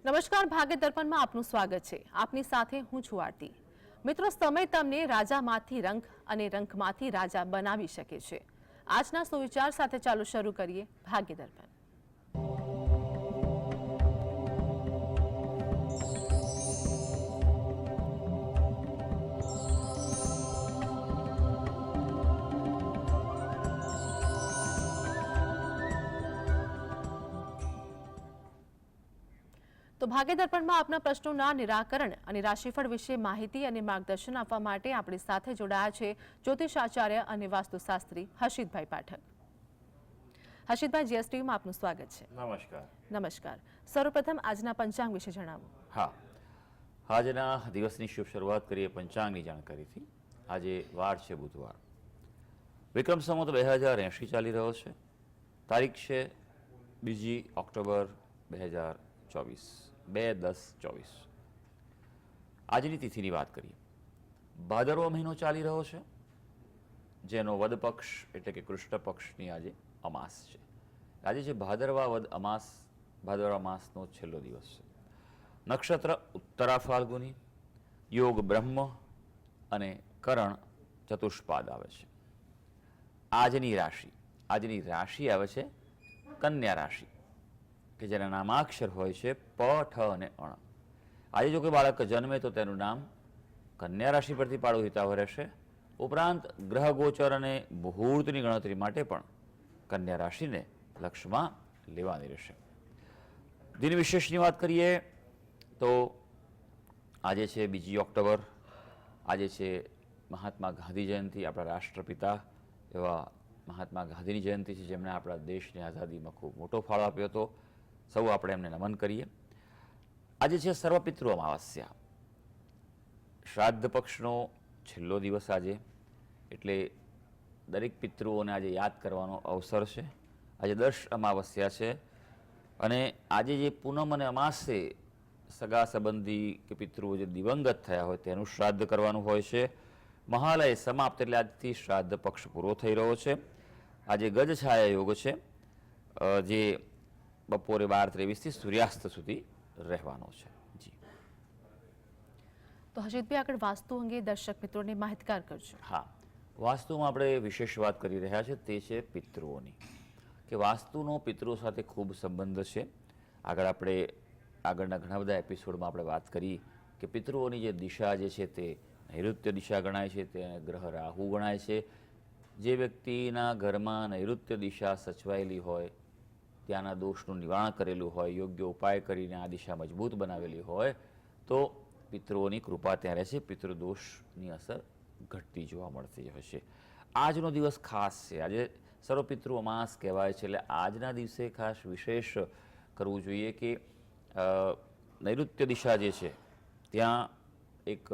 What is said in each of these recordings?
નમસ્કાર, ભાગ્ય દર્પણમાં આપનું સ્વાગત છે. આપની સાથે હું છું આરતી. મિત્રો, સમય તમને રાજામાંથી રંક અને રંકમાંથી રાજા બનાવી શકે છે. આજના સુવિચાર સાથે ચાલો શરૂ કરીએ ભાગ્ય દર્પણ. તો ભાગ્ય દર્પણમાં આપના પ્રશ્નોના નિરાકરણ અને રાશિફળ વિશે માહિતી અને માર્ગદર્શન આપવા માટે આપણી સાથે જોડાયા છે જ્યોતિષાચાર્ય અને વાસ્તુશાસ્ત્રી હર્ષિતભાઈ પાઠક. હર્ષિતભાઈ, જીએસટીવીમાં આપનું સ્વાગત છે. નમસ્કાર. નમસ્કાર. સર્વપ્રથમ આજના પંચાંગ વિશે જણાવો. હા, આજના દિવસની શુભ શરૂઆત કરીએ પંચાંગની જાણકારીથી. આજે વાર છે બુધવાર. વિક્રમ સંવત 2080 ચાલી રહ્યો છે. તારીખ છે 2 ઓક્ટોબર 2024, 2/10/24. આજની તિથિની વાત કરીએ. ભાદરવો મહિનો ચાલી રહ્યો છે, જેનો વદ પક્ષ એટલે કે કૃષ્ણ પક્ષની આજે અમાસ છે. આજે છે ભાદરવા વદ અમાસ, ભાદરવા માસનો છેલ્લો દિવસ છે. નક્ષત્ર ઉત્તરા ફાલ્ગુની, યોગ બ્રહ્મ અને કરણ ચતુષ્પાદ આવે છે. આજની રાશિ આવે છે કન્યા રાશિ, કે જેના નામાક્ષર હોય છે પ, ઠ અને અણ. આજે જો કોઈ બાળક જન્મે તો તેનું નામ કન્યા રાશિ પરથી પાડવું હિતાવહ રહેશે. ઉપરાંત ગ્રહ ગોચર અને મુહૂર્તની ગણતરી માટે પણ કન્યા રાશિને લક્ષમાં લેવાની રહેશે. દિન વિશેષની વાત કરીએ તો આજે છે 2 ઓક્ટોબર. આજે છે મહાત્મા ગાંધી જયંતિ. આપણા રાષ્ટ્રપિતા એવા મહાત્મા ગાંધીની જયંતિ છે, જેમણે આપણા દેશની આઝાદીમાં ખૂબ મોટો ફાળો આપ્યો હતો. સૌ આપણે એમને નમન કરીએ. આજે છે સર્વપિતૃ અમાવસ્યા, શ્રાદ્ધ પક્ષનો છેલ્લો દિવસ આજે, એટલે દરેક પિતૃઓને આજે યાદ કરવાનો અવસર છે. આજે 10 અમાવસ્યા છે અને આજે જે પૂનમ અને અમાસે સગા સંબંધી કે પિતૃઓ જે દિવંગત થયા હોય તેનું શ્રાદ્ધ કરવાનું હોય છે. મહાલય સમાપ્ત એટલે આજથી શ્રાદ્ધ પક્ષ પૂરો થઈ રહ્યો છે. આજે ગજછાયા યોગ છે, જે બપોરે 12:23 સૂર્યાસ્ત સુધી રહેવાનો છે. જી. તો હર્ષિતભાઈ, આગળ વાસ્તુ અંગે દર્શક મિત્રોને માહિતગાર કરજો. હા, વાસ્તુમાં આપણે વિશેષ વાત કરી રહ્યા છે તે છે પિતૃઓની, કે વાસ્તુનો પિતૃઓ સાથે ખૂબ સંબંધ છે. આગળના ઘણા બધા એપિસોડમાં આપણે વાત કરી કે પિતૃઓની જે દિશા જે છે તે નૈઋત્ય દિશા ગણાય છે, તેને ગ્રહ રાહુ ગણાય છે. જે વ્યક્તિના ઘરમાં નૈઋત્ય દિશા સચવાયેલી હોય, ત્યાંના દોષનું નિવારણ કરેલું હોય, યોગ્ય ઉપાય કરીને આ દિશા મજબૂત બનાવેલી હોય તો પિતૃઓની કૃપા ત્યાં રહેશે. પિતૃદોષની અસર ઘટતી જોવા મળતી હશે. આજનો દિવસ ખાસ છે. આજે સર્વપિતૃ અમાસ કહેવાય છે, એટલે આજના દિવસે ખાસ વિશેષ કરવું જોઈએ કે નૈઋત્ય દિશા જે છે ત્યાં એક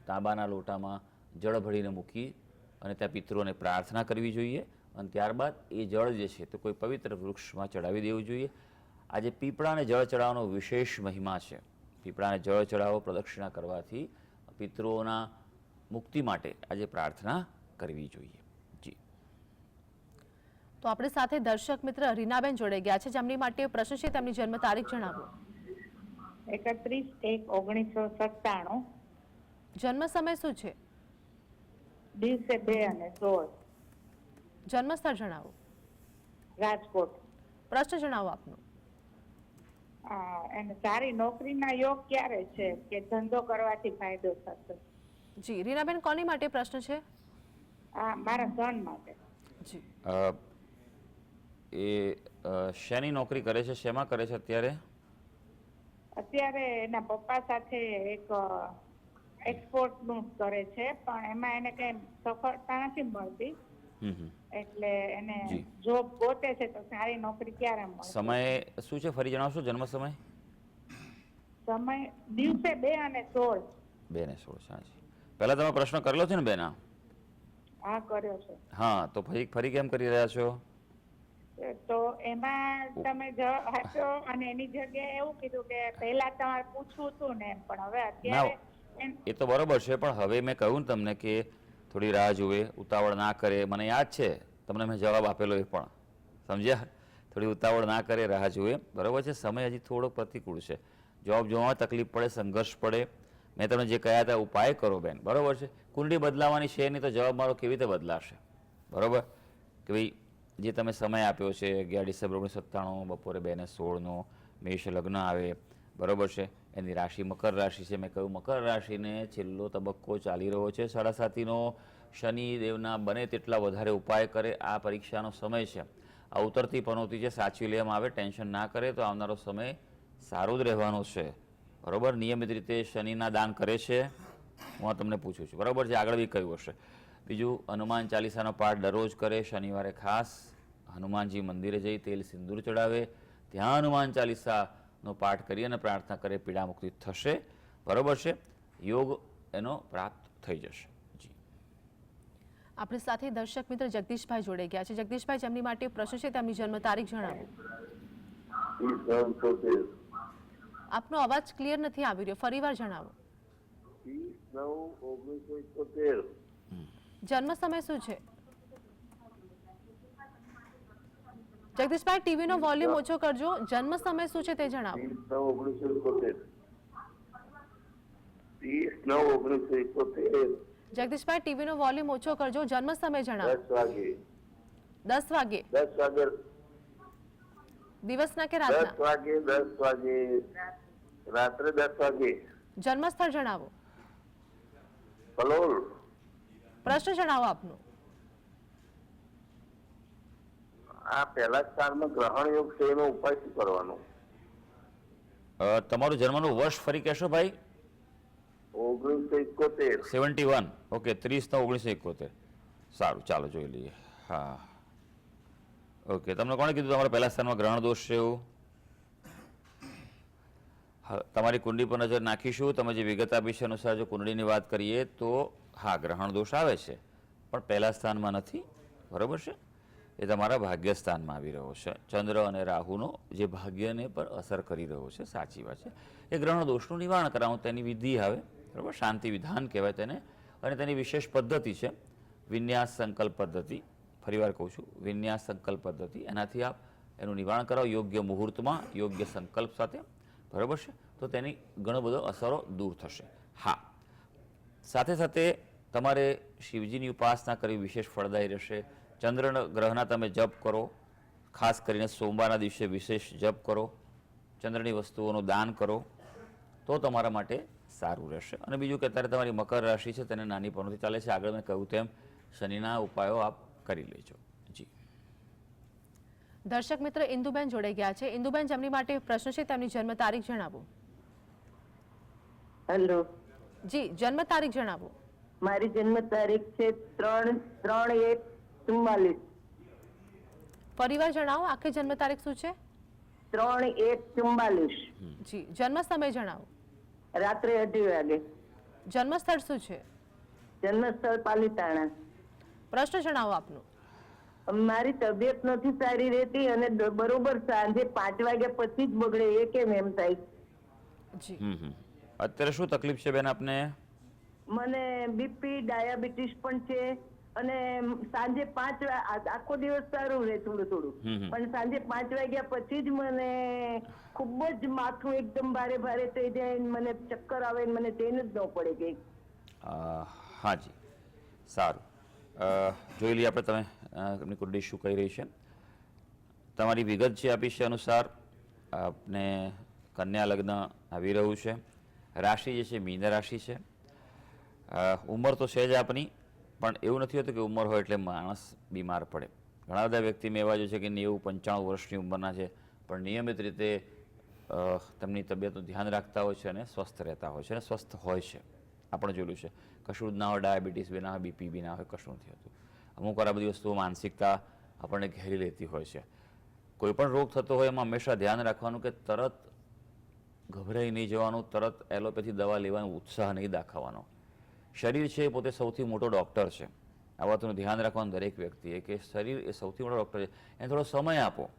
તાંબાના લોટામાં જળ ભરીને મૂકી અને ત્યાં પિતૃઓને પ્રાર્થના કરવી જોઈએ અને ત્યારબાદ એ જળ જે છે તે કોઈ પવિત્ર વૃક્ષમાં ચડાવી દેવું જોઈએ. આજે પીપળાને જળ ચડાવવાનો વિશેષ મહિમા છે. પીપળાને જળ ચડાવો, પ્રદક્ષિણા કરવાથી પિતૃઓના મુક્તિ માટે આજે પ્રાર્થના કરવી જોઈએ. જી. તો આપણી સાથે દર્શક મિત્ર રીનાબેન જોડાઈ ગયા છે, જેમની માટે પ્રશ્ન છે. તેમની જન્મ તારીખ જણાવો. 31/1/1997. જન્મ સમય શું છે? દિવસે 2 અને 16. જન્મ સ્થળ જણાવો. રાજકોટ. પ્રશ્ન જણાવો આપનો. એને સારી નોકરીના યોગ ક્યારે છે કે ધંધો કરવાથી ફાયદો થશે? જી, રીનાબેન, કોની માટે પ્રશ્ન છે? મારા સન માટે. જી. એ શેની નોકરી કરે છે, શેમાં કરે છે અત્યારે? અત્યારે એના પપ્પા સાથે એક એક્સપોર્ટનું કરે છે, પણ એમાં એને કઈ સફળતા નથી મળતી, એટલે એને જોબ ગોતે છે. તો સારી નોકરી ક્યારે મળે? સમય શું છે ફરી જણાવશો? જન્મ સમય? સમય દિવસે 2 અને 16. 2 અને 16. સાચી. પહેલા તમે પ્રશ્ન કરેલો છે ને બેના? હા, કર્યો છે. હા, તો ફરી કેમ કરી રહ્યા છો? તો એમાં તમે જવાબ આપ્યો અને એની જગ્યાએ એવું કીધું કે પહેલા તમારે પૂછવું હતું ને, પણ હવે અત્યારે એ તો બરોબર છે, પણ હવે મેં કહ્યું તમને કે થોડી રાહ જુએ, ઉતાવળ ના કરે. મને યાદ છે તમને મેં જવાબ આપેલો, એ પણ સમજ્યા? થોડી ઉતાવળ ના કરે, રાહ જુએ. બરોબર છે, સમય હજી થોડો પ્રતિકૂળ છે. જોબ જોવામાં તકલીફ પડે, સંઘર્ષ પડે. મેં તમને જે કહ્યા હતા ઉપાય કરો બેન, બરોબર છે. કુંડળી બદલાવાની છે નહીં તો જવાબ મારો કેવી રીતે બદલાશે, બરોબર? કે ભાઈ જે તમે સમય આપ્યો છે 11 ડિસેમ્બર 1997, બપોરે 2:16 મેષ લગ્ન આવે, બરોબર છે. એની રાશિ મકર રાશિ છે. મેં કહ્યું મકર રાશિને છેલ્લો તબક્કો ચાલી રહ્યો છે 7.5નો. શનિદેવના બને તેટલા વધારે ઉપાય કરે. આ પરીક્ષાનો સમય છે, આ ઉતરતી પનોતી છે, સાચવી લેવામાં આવે. ટેન્શન ના કરે તો આવનારો સમય સારો જ રહેવાનો છે, બરોબર? નિયમિત રીતે શનિના દાન કરે છે, હું આ તમને પૂછું છું, બરોબર છે? આગળ બી કહ્યું હશે. બીજું હનુમાન ચાલીસાનો પાઠ દરરોજ કરે. શનિવારે ખાસ હનુમાનજી મંદિરે જઈ તેલ સિંદૂર ચડાવે, ત્યાં હનુમાન ચાલીસાનો પાઠ કરી અને પ્રાર્થના કરે, પીડા મુક્તિ થશે, બરોબર છે? યોગ એનો પ્રાપ્ત થઈ જશે. જી, આપણી સાથે દર્શક મિત્ર જગદીશભાઈ જોડે ગયા છે. જગદીશભાઈ, જેમની માટે પ્રશ્ન છે તેમની જન્મ તારીખ જણાવો. આપનો અવાજ ક્લિયર નથી આવી રહ્યો, ફરીવાર જણાવો. 30/9/1971. જન્મ સમય શું છે? જગદીશભાઈ, ટીવીનો વોલ્યુમ ઓછો કરજો. જન્મ સમય શું છે તે જણાવો. 30/9/1971. જગદીશભાઈ, ટીવીનો વોલ્યુમ ઓછો કરજો. જન્મ સમય જણાવો. 10 વાગે. 10 વાગે. દિવસના કે રાતના? 10 વાગે. રાત્રે 10 વાગે. જન્મ સ્થળ જણાવો. કલોલ. પ્રશ્ન જણાવો આપનો. આ પહેલા સ્થાનમાં ગ્રહણ યોગ છે, એનો ઉપાય શું કરવાનો? તમારું જન્મનું વર્ષ ફરી કહેશો ભાઈ? 1971. 71. ઓકે, 30/9/1971. સારું, ચાલો જોઈ લઈએ. હા, ઓકે. તમને કોણે કીધું તમારા પહેલા સ્થાનમાં ગ્રહણ દોષ છે એવું? તમારી કુંડળી પર નજર નાખીશું. તમે જે વિગત આપી છે અનુસાર જો કુંડળીની વાત કરીએ તો હા, ગ્રહણ દોષ આવે છે, પણ પહેલા સ્થાનમાં નથી, બરોબર છે? એ તમારા ભાગ્ય સ્થાનમાં આવી રહ્યો છે. ચંદ્ર અને રાહુનો જે ભાગ્યને પર અસર કરી રહ્યો છે, સાચી વાત છે. એ ગ્રહણ દોષનું નિવારણ કરાવવું તેની વિધિ આવે, બરાબર? શાંતિ વિધાન કહેવાય તેને, અને તેની વિશેષ પદ્ધતિ છે વિન્યાસ સંકલ્પ પદ્ધતિ. ફરીવાર કહું છું, વિન્યાસ સંકલ્પ પદ્ધતિ. એનાથી આપ એનું નિવારણ કરાવો યોગ્ય મુહૂર્તમાં, યોગ્ય સંકલ્પ સાથે, બરાબર છે? તો તેની ઘણો બધો અસરો દૂર થશે. હા, સાથે સાથે તમારે શિવજીની ઉપાસના કરવી વિશેષ ફળદાયી રહેશે. ચંદ્ર ગ્રહના તમે જપ કરો, ખાસ કરીને સોમવારના દિવસે વિશેષ જપ કરો, ચંદ્રની વસ્તુઓનું દાન કરો, તો તમારા માટે સારું રહેશે. અને બીજું કે અત્યારે તમારી મકર રાશિ છે, તેને નાની પનોતી ચાલે છે. આગળ મેં કહ્યું તેમ શનિના ઉપાયો આપ કરી લેજો. જી, દર્શક મિત્ર ઇન્દુબેન જોડે ગયા છે. ઇન્દુબેન, જેમની માટે પ્રશ્ન છે તેમની જન્મ તારીખ જણાવો. હેલો, જી, જન્મ તારીખ જણાવો. મારી જન્મ તારીખ છે 3/1/44. ફરીવાર જણાવો, આખી જન્મ તારીખ શું છે? 3/1/44. જી, જન્મ સમય જણાવો. રાત્રે 2:30 વાગે. જન્મ સ્થળ શું છે? જન્મ સ્થળ પાલીતાણા. પ્રશ્ન જણાવો આપનો. મારી તબિયત નથી સારી રહેતી અને બરોબર સાંજે 5 વાગ્યા પછી જ બગડે, એ કેમ એમ થાય? જી, અત્યારે શું તકલીફ છે બેન આપને? મને બીપી, ડાયાબિટીસ પણ છે અને સાંજે 5 આખો દિવસ સારું રહે થોડું થોડું, પણ સાંજે 5 વાગ્યા પછી જ મને ખૂબ જ માથું એકદમ ભારે ભારે થઈ જાય, મને ચક્કર આવે, મને ચેન જ ન પડે કે. હાજી, સારું. જોઈ લઈએ આપણે તમે એમની કુંડળી શું કહી રહી છે. તમારી વિગત જે આપી છે અનુસાર આપને કન્યા લગ્ન આવી રહ્યું છે. રાશિ જે છે મીન રાશિ છે. ઉંમર તો છે જ આપની, પણ એવું નથી હોતું કે ઉંમર હોય એટલે માણસ બીમાર પડે. ઘણા બધા વ્યક્તિ મેં એવા જો છે કે 90-95 વર્ષની ઉંમરના છે, પણ નિયમિત રીતે તેમની તબિયતનું ધ્યાન રાખતા હોય છે અને સ્વસ્થ રહેતા હોય છે અને સ્વસ્થ હોય છે. આપણે જોયેલું છે, કશું જ ના હોય, ડાયાબિટીસ બી ના હોય, બીપી બી ના હોય, કશું નથી હોતું. અમુક વાર આ બધી વસ્તુઓ માનસિકતા આપણને ઘેરી લેતી હોય છે. કોઈ પણ રોગ થતો હોય એમાં હંમેશા ધ્યાન રાખવાનું કે તરત ગભરાઈ નહીં જવાનું, તરત એલોપેથી દવા લેવાનો ઉત્સાહ નહીં દાખવવાનો. શરીર છે એ પોતે સૌથી મોટો ડૉક્ટર છે. આ વાતનું ધ્યાન રાખવાનું દરેક વ્યક્તિએ કે શરીર એ સૌથી મોટો ડૉક્ટર છે. એને થોડો સમય આપો.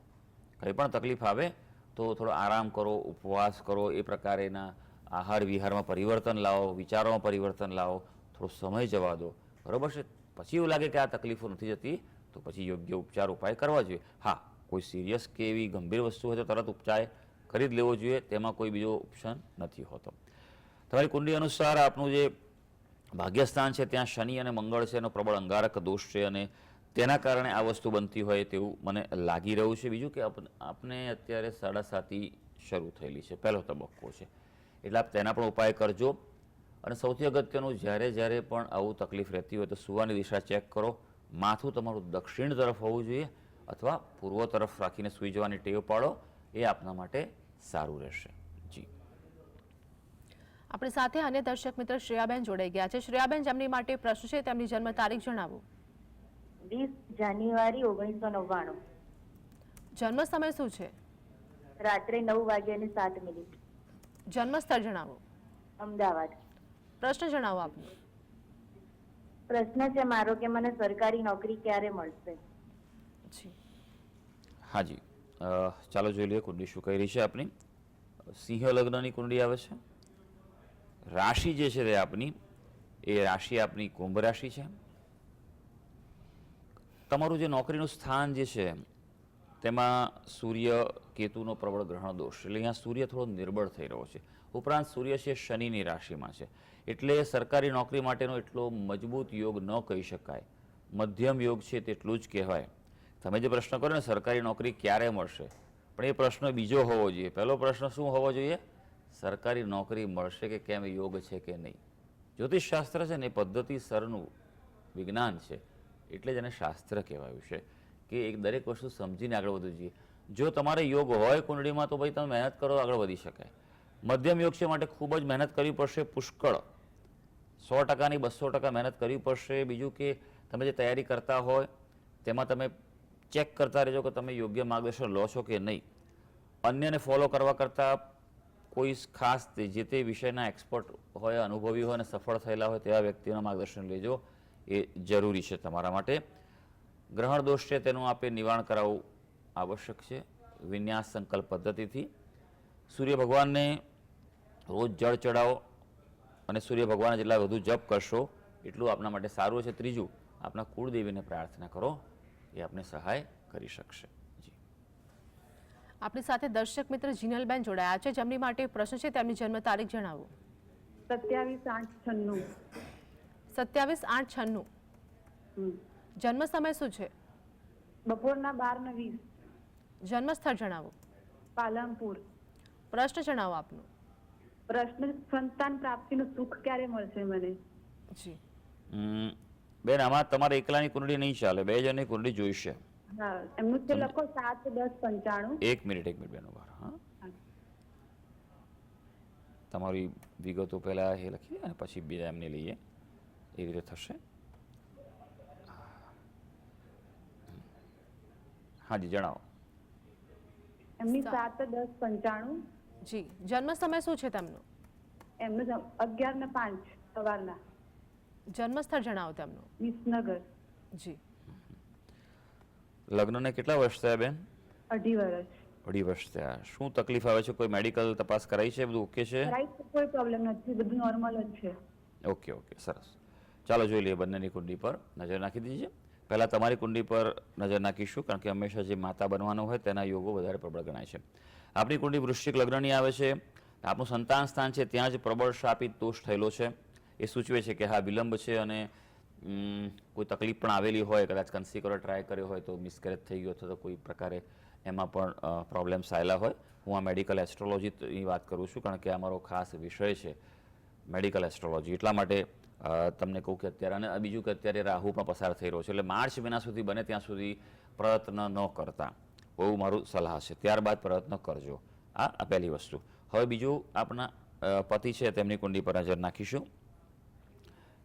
કંઈ પણ તકલીફ આવે તો થોડો આરામ કરો, ઉપવાસ કરો, એ પ્રકારેના આહાર વિહારમાં પરિવર્તન લાવો, વિચારોમાં પરિવર્તન લાવો, થોડો સમય જવા દો, બરાબર છે? પછી એવું લાગે કે આ તકલીફો નથી જતી તો પછી યોગ્ય ઉપચાર ઉપાય કરવા જોઈએ. હા, કોઈ સિરિયસ કે એવી ગંભીર વસ્તુ હોય તો તરત ઉપચાર કરી જ લેવો જોઈએ, તેમાં કોઈ બીજો ઓપ્શન નથી હોતો. તમારી કુંડલી અનુસાર આપનું જે ભાગ્યસ્થાન છે ત્યાં શનિ અને મંગળ છે, એનો પ્રબળ અંગારક દોષ છે અને તેના કારણે આ વસ્તુ બનતી હોય તેવું મને લાગી રહ્યું છે. બીજું કે આપને અત્યારે 7.5 શરૂ થયેલી છે, પહેલો તબક્કો છે, એટલે આપ તેના પણ ઉપાય કરજો. અને સૌથી અગત્યનું, જ્યારે પણ આવું તકલીફ રહેતી હોય તો સુવાની દિશા ચેક કરો. માથું તમારું દક્ષિણ તરફ હોવું જોઈએ અથવા પૂર્વ તરફ રાખીને સૂઈ જવાની ટેવ પાડો, એ આપના માટે સારું રહેશે. જી, આપણી સાથે અન્ય દર્શક મિત્ર શ્રેયાબેન જોડાઈ ગયા છે. શ્રેયાબેન, જેમની માટે પ્રશ્ન છે તેમની જન્મ તારીખ જણાવો. 20 જાન્યુઆરી 1999. જન્મ સમય શું છે? રાત્રે 9:07. જન્મ સ્થળ જણાવો. અમદાવાદ. પ્રશ્ન જણાવો આપનો. પ્રશ્ન છે મારો કે મને સરકારી નોકરી ક્યારે મળશે? જી, હાજી, ચાલો જોઈ લઈએ કુંડલી શું કહી રહી છે આપની. સિંહ લગ્નની કુંડલી આવે છે. રાશિ જે છે તે આપની, એ રાશિ આપની કુંભ રાશિ છે. તમારું જે નોકરીનું સ્થાન જે છે તેમાં સૂર્ય કેતુનો પ્રબળ ગ્રહણ દોષ, એટલે અહીંયા સૂર્ય થોડો નિર્બળ થઈ રહ્યો છે. ઉપરાંત સૂર્ય છે શનિની રાશિમાં છે, એટલે સરકારી નોકરી માટેનો એટલો મજબૂત યોગ ન કહી શકાય, મધ્યમ યોગ છે તેટલું જ કહેવાય. તમે જે પ્રશ્ન કર્યો ને સરકારી નોકરી ક્યારે મળશે, પણ એ પ્રશ્ન બીજો હોવો જોઈએ. પહેલો પ્રશ્ન શું હોવો જોઈએ? સરકારી નોકરી મળશે કે કેમ, યોગ છે કે નહીં. જ્યોતિષશાસ્ત્ર છે ને એ પદ્ધતિસરનું વિજ્ઞાન છે, એટલે જ એને શાસ્ત્ર કહેવાયું છે કે એક દરેક વસ્તુ સમજીને આગળ વધવું જોઈએ. જો તમારે યોગ હોય કુંડળીમાં તો ભાઈ તમે મહેનત કરો, આગળ વધી શકાય. મધ્યમ યોગ છે માટે ખૂબ જ મહેનત કરવી પડશે, પુષ્કળ 100%ની 200% મહેનત કરવી પડશે. બીજું કે તમે જે તૈયારી કરતા હોય તેમાં તમે ચેક કરતા રહેજો કે તમે યોગ્ય માર્ગદર્શન લો છો કે નહીં. અન્યને ફોલો કરવા કરતાં કોઈ ખાસ જે તે વિષયના એક્સપર્ટ હોય, અનુભવી હોય અને સફળ થયેલા હોય તેવા વ્યક્તિઓના માર્ગદર્શન લેજો, એ જરૂરી છે તમારા માટે. ગ્રહણ દોષ છે તેનું આપે નિવારણ કરાવવું આવશ્યક છે વિન્યાસ સંકલ્પ પદ્ધતિથી. સૂર્ય ભગવાનને રોજ જળ ચડાવો અને સૂર્ય ભગવાન જેટલા વધુ જપ કરશો એટલું આપના માટે સારું છે. ત્રીજું, આપના કુળદેવીને પ્રાર્થના કરો, એ આપને સહાય કરી શકશે. જી, આપણી સાથે દર્શક મિત્ર જીનલબેન જોડાયા છે, જેમની માટે પ્રશ્ન છે તેમની જન્મ તારીખ જણાવો. 27/8/96. 27/8/96. જન્મ સમય શું છે? બપોરના 12:20. જન્મ સ્થળ જણાવો. પાલનપુર. પ્રશ્ન જણાવો આપનો. પ્રશ્ન, સંતાન પ્રાપ્તિનું સુખ ક્યારે મળશે મને? જી, બેન, આમાં તમારે એકલાની કુંડળી નહીં ચાલે, 2 જણની કુંડળી જોઈશે. હા, એમનું છે લખો 7-10-95. એક મિનિટ બેન ઉભા રહો. હા, તમારી વિગતો પહેલા એ લખી અને પછી બીજા એમને લઈએ, એ રીતે થશે. હાજી, જણાવો. એમની 7-10-95. જી, જન્મ સમય શું છે તેમનો? એમનું 11:05 સવારના. જન્મ સ્થળ જણાવો તેમનું. વિસનગર. જી, લગ્નને કેટલા વર્ષ થયા બેન? 2.5 વર્ષ. 2.5 વર્ષ થયા. શું તકલીફ આવે છે? કોઈ મેડિકલ તપાસ કરાઈ છે? બધું ઓકે છે? કોઈ પ્રોબ્લેમ નથી, બધું નોર્મલ જ છે. ઓકે, સરસ. ચાલો જોઈ લઈએ, બંનેની કુંડલી પર નજર નાખી દીજીએ. પહેલાં તમારી કુંડલી પર નજર નાખીશું, કારણ કે હંમેશા જે માતા બનવાનું હોય તેના યોગો વધારે પ્રબળ ગણાય છે. આપણી કુંડલી વૃશ્ચિક લગ્નની આવે છે. આપણું સંતાન સ્થાન છે ત્યાં જ પ્રબળ શાપિત દોષ થયેલો છે. એ સૂચવે છે કે હા, વિલંબ છે અને કોઈ તકલીફ પણ આવેલી હોય, કદાચ કન્સી કરવા ટ્રાય કર્યો હોય તો મિસકેરેજ થઈ ગયો અથવા તો કોઈ પ્રકારે એમાં પણ પ્રોબ્લેમ્સ આવેલા હોય. હું આ મેડિકલ એસ્ટ્રોલોજીની વાત કરું છું, કારણ કે આ મારો ખાસ વિષય છે મેડિકલ એસ્ટ્રોલોજી. એટલા માટે તમને કહું કે અત્યારે, અને બીજું કે અત્યારે રાહુ પણ પસાર થઈ રહ્યો છે, એટલે માર્ચ મહિના સુધી બને ત્યાં સુધી પ્રયત્ન ન કરતા બહુ મારું સલાહ છે. ત્યારબાદ પ્રયત્ન કરજો. આ પહેલી વસ્તુ. હવે બીજું, આપણા પતિ છે તેમની કુંડલી પર નજર નાખીશું.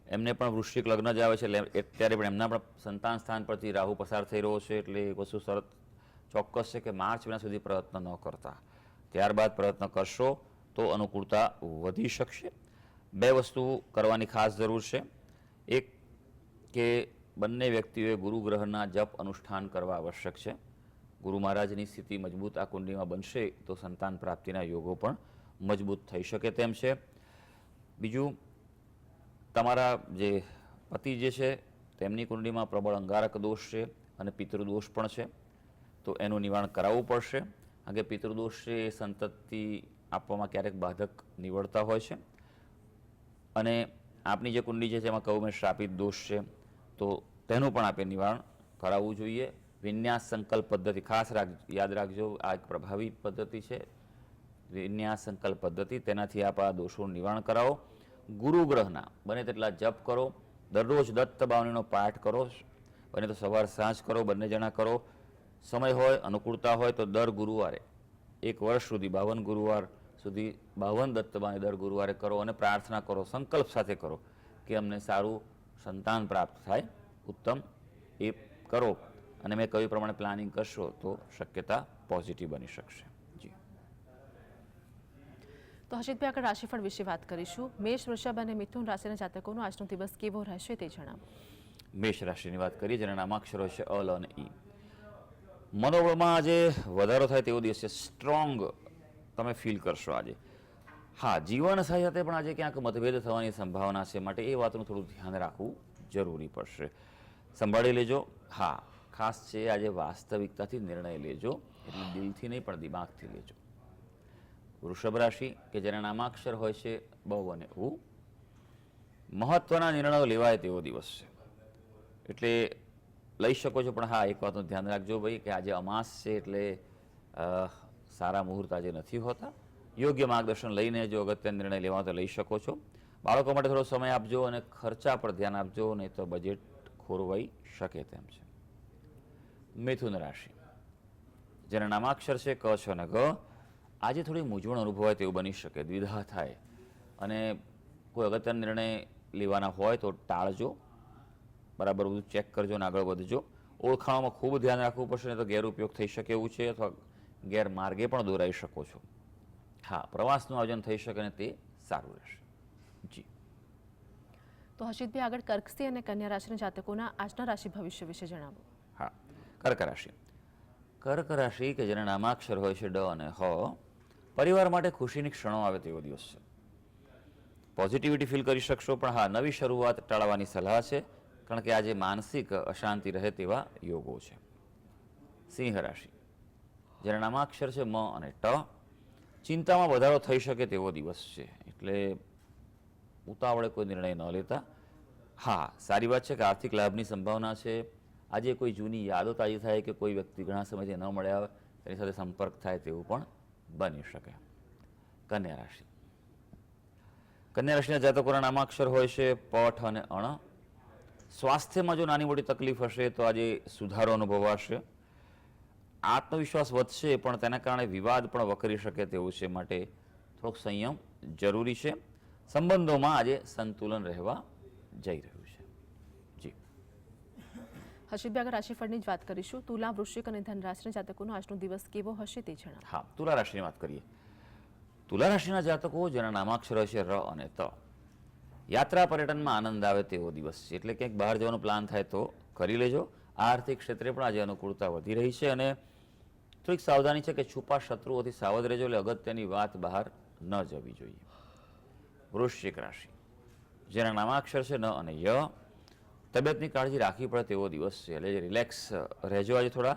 એમને પણ વૃશ્ચિક લગ્ન જ આવે છે, એટલે અત્યારે પણ એમના પણ સંતાન સ્થાન પરથી રાહુ પસાર થઈ રહ્યો છે, એટલે એક વસ્તુ શરત ચોક્કસ છે કે માર્ચ મહિના સુધી પ્રયત્ન ન કરતા, ત્યારબાદ પ્રયત્ન કરશો તો અનુકૂળતા વધી શકશે. 2 વસ્તુ કરવાની ખાસ જરૂર છે. એક કે બંને વ્યક્તિઓએ ગુરુ ગ્રહના જપ અનુષ્ઠાન કરવા આવશ્યક છે. ગુરુ મહારાજની સ્થિતિ મજબૂત આ કુંડલીમાં બનશે તો સંતાન પ્રાપ્તિના યોગો પણ મજબૂત થઈ શકે તેમ છે. બીજું, તમારા જે પતિ જે છે તેમની કુંડલીમાં પ્રબળ અંગારક દોષ છે અને પિતૃદોષ પણ છે, તો એનું નિવારણ કરાવવું પડશે. કારણ કે પિતૃદોષ છે એ સંતતિ આપવામાં ક્યારેક બાધક નીવડતા હોય છે. અને આપની જે કુંડલી છે તેમાં કહું મેં શ્રાપિત દોષ છે, તો તેનું પણ આપણે નિવારણ કરાવવું જોઈએ. વિન્યાસ સંકલ્પ પદ્ધતિ ખાસ યાદ રાખજો, આ એક પ્રભાવી પદ્ધતિ છે. વિન્યાસ સંકલ્પ પદ્ધતિ, તેનાથી આપ આ દોષોનું નિવારણ કરાવો. ગુરુ ગ્રહના બને તેટલા જપ કરો. દરરોજ દત્ત બાવનીનો પાઠ કરો, બને તો સવાર સાંજ કરો, બંને જણા કરો. સમય હોય, અનુકૂળતા હોય તો દર ગુરુવારે 1 વર્ષ સુધી 52 ગુરુવાર સુધી 52 દત્ત બાવની દર ગુરુવારે કરો અને પ્રાર્થના કરો, સંકલ્પ સાથે કરો કે અમને સારું સંતાન પ્રાપ્ત થાય, ઉત્તમ એ કરો. અને મેં કહ્યું પ્રમાણે પ્લાનિંગ કરશો તો શક્યતા પોઝિટિવ બની શકશે. જી. તો હર્ષિતભાઈ આગળ રાશિફળ વિશે વાત કરીશું. મેષ, વૃષભ અને મિથુન રાશિના જાતકોનો આજનો દિવસ કેવો રહેશે તે જણાવો. મેષ રાશિની વાત કરીએ, જેના નામાક્ષરો છે અ, લ અને ઈ. મનોબળમાં આજે વધારો થાય તેવો દિવસ છે. સ્ટ્રોંગ તમે ફીલ કરશો આજે. હા, જીવન સાથે પણ આજે ક્યાંક મતભેદ થવાની સંભાવના છે, માટે એ વાતનું થોડું ધ્યાન રાખવું જરૂરી પડશે. સંભાળી લેજો. હા, ખાસ છે આજે વાસ્તવિકતાથી નિર્ણય લેજો, એટલે દિલથી નહીં પણ દિમાગથી લેજો. વૃષભ રાશિ કે જેના નામાક્ષર હોય છે બ અને ઉ. મહત્વના નિર્ણયો લેવાય તેવો દિવસ છે, એટલે લઈ શકો છો. પણ હા, એક વાતનું ધ્યાન રાખજો ભાઈ કે આજે અમાસ છે, એટલે સારા મુહૂર્ત આજે નથી હોતા. યોગ્ય માર્ગદર્શન લઈને જો અગત્યના નિર્ણય લેવા તો લઈ શકો છો. બાળકો માટે થોડો સમય આપજો અને ખર્ચા પર ધ્યાન આપજો, નહીં તો બજેટ ખોરવાઈ શકે તેમ છે. મિથુન રાશિ જેના નામાક્ષર છે ક, છ અને ગ. આજે થોડી મૂંઝવણ અનુભવાય તેવું બની શકે, દ્વિધા થાય અને કોઈ અગત્યના નિર્ણય લેવાના હોય તો ટાળજો. બરાબર બધું ચેક કરજો અને આગળ વધજો. ઓળખાણોમાં ખૂબ ધ્યાન રાખવું પડશે, નહીં તો ગેરઉપયોગ થઈ શકે એવું છે, અથવા ગેરમાર્ગે પણ દોરાઈ શકો છો. હા, પ્રવાસનું આયોજન થઈ શકે ને તે સારું રહેશે. જી. તો હર્ષિતભાઈ આગળ કર્કસિંહ અને કન્યા રાશિના જાતકોના આજના રાશિ ભવિષ્ય વિશે જણાવો. હા, કર્ક રાશિ. કર્ક રાશિ કે જેના નામાક્ષર હોય છે ડ અને હ. પરિવાર માટે ખુશીની ક્ષણો આવે તેવો દિવસ છે. પોઝિટિવિટી ફીલ કરી શકશો, પણ હા, નવી શરૂઆત ટાળવાની સલાહ છે, કારણ કે આજે માનસિક અશાંતિ રહે તેવા યોગો છે. સિંહ રાશિ જેના નામાક્ષર છે મ અને ટ. ચિંતામાં વધારો થઈ શકે તેવો દિવસ છે, એટલે ઉતાવળે કોઈ નિર્ણય ન લેતા. હા, સારી વાત છે કે આર્થિક લાભની સંભાવના છે. આજે કોઈ જૂની યાદો તાજી થાય કે કોઈ વ્યક્તિ ઘણા સમયથી ન મળ્યા તેની સાથે સંપર્ક થાય તેવું પણ બની શકે. કન્યા રાશિ. કન્યા રાશિના જાતકોના નામાક્ષર હોય છે પઠ અને અણ. સ્વાસ્થ્યમાં જો નાની મોટી તકલીફ હશે તો આજે સુધારો અનુભવાશે. આત્મવિશ્વાસ વધશે, પણ તેના કારણે વિવાદ પણ વકરી શકે તેવું છે, માટે થોડોક સંયમ જરૂરી છે. સંબંધોમાં આજે સંતુલન રહેવા જઈ રહ્યું છે. જી. હર્ષિતભાઈ આગળ રાશિફળની જ વાત કરીશું. તુલા, વૃશ્ચિક અને ધન રાશિના જાતકોનો આજનો દિવસ કેવો હશે તે જણાવો. હા, તુલા રાશિની વાત કરીએ. તુલા રાશિના જાતકો જેના નામાક્ષર હોય છે ર અને ત. યાત્રા પર્યટનમાં આનંદ આવે તેવો દિવસ છે, એટલે ક્યાંક બહાર જવાનો પ્લાન થાય તો કરી લેજો. આર્થિક ક્ષેત્રે પણ આજે અનુકૂળતા વધી રહી છે, અને થોડીક સાવધાની છે કે છુપા શત્રુઓથી સાવધ રહેજો, એટલે અગત્યની વાત બહાર ન જવી જોઈએ. વૃશ્ચિક રાશિ જેના નામાક્ષર છે ન અને ય. તબિયતની કાળજી રાખવી પડે તેવો દિવસ છે, એટલે રિલેક્સ રહેજો. આજે થોડા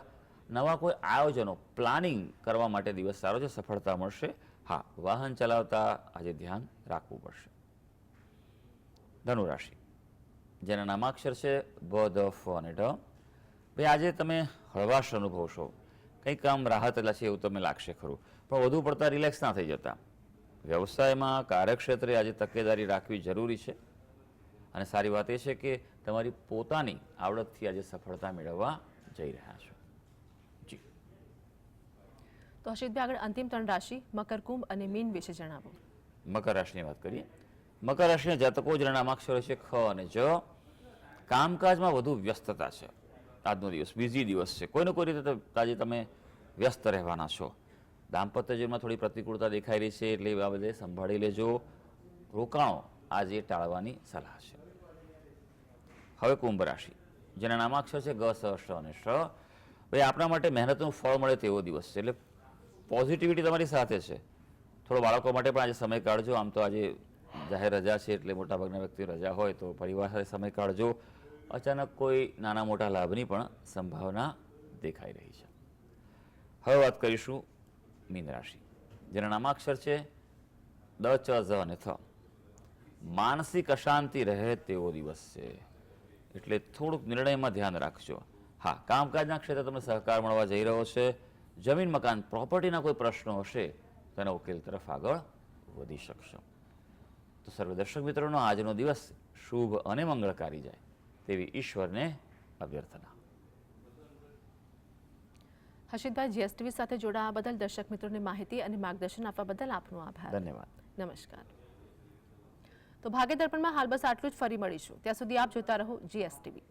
નવા કોઈ આયોજનો પ્લાનિંગ કરવા માટે દિવસ સારો છે, સફળતા મળશે. હા, વાહન ચલાવતા આજે ધ્યાન રાખવું પડશે. ધનુ રાશિ જેના નામાક્ષર છે બ, દ, ફ અને ઢ. ભાઈ આજે તમે હળવાશ અનુભવશો, કંઈક કામ રાહત છે એવું તમને લાગશે ખરું, પણ વધુ પડતા રિલેક્સ ના થઈ જતા. વ્યવસાયમાં કાર્યક્ષેત્રે આજે તકેદારી રાખવી જરૂરી છે, અને સારી વાત એ છે કે તમારી પોતાની આવડતથી આજે સફળતા મેળવવા જઈ રહ્યા છો. જી. તો હર્ષિતભાઈ આગળ અંતિમ 3 રાશિ મકર, કુંભ અને મીન વિશે જણાવો. મકર રાશિની વાત કરીએ. મકર રાશિના જાતકો જેના નામાક્ષરો છે ખ અને જ. કામકાજમાં વધુ વ્યસ્તતા છે. આજનો દિવસ બીજી દિવસ છે, કોઈને કોઈ રીતે આજે તમે વ્યસ્ત રહેવાના છો. દાંપત્ય જીવનમાં થોડી પ્રતિકૂળતા દેખાઈ રહી છે, એટલે એ બાબતે સંભાળી લેજો. રોકાણો આજે ટાળવાની સલાહ છે. હવે કુંભ રાશિ જેના નામાક્ષર છે ગ, સ, શ અને શ. ભાઈ આપણા માટે મહેનતનું ફળ મળે તેવો દિવસ છે, એટલે પોઝિટિવિટી તમારી સાથે છે. થોડો બાળકો માટે પણ આજે સમય કાઢજો. આમ તો આજે જાહેર રજા છે, એટલે મોટાભાગના વ્યક્તિઓ રજા હોય તો પરિવાર સાથે સમય કાઢજો. અચાનક કોઈ નાના મોટા લાભની પણ સંભાવના દેખાઈ રહી છે. હવે વાત કરીશું મીન રાશિ, જેના નામાક્ષર છે દ, ચ, ઝ અને થ. માનસિક અશાંતિ રહે તેવો દિવસ છે, એટલે થોડુંક નિર્ણયમાં ધ્યાન રાખજો. હા, કામકાજના ક્ષેત્રે તમને સહકાર મળવા જઈ રહ્યો છે. જમીન, મકાન, પ્રોપર્ટીના કોઈ પ્રશ્નો હશે તેના ઉકેલ તરફ આગળ વધી શકશો. તો સર્વ દર્શક મિત્રોનો આજનો દિવસ શુભ અને મંગળકારી જાય તેવી ઈશ્વરને અભ્યર્થના. હર્ષિતભાઈ, જીએસટીવી સાથે જોડાવા બદલ, દર્શક મિત્રોને માહિતી અને માર્ગદર્શન આપવા બદલ આપનો આભાર. ધન્યવાદ. નમસ્કાર. તો ભાગ્ય દર્પણમાં હાલ બસ આટલું જ. ફરી મળીશું. ત્યાં સુધી આપ જોતા રહો જીએસટીવી.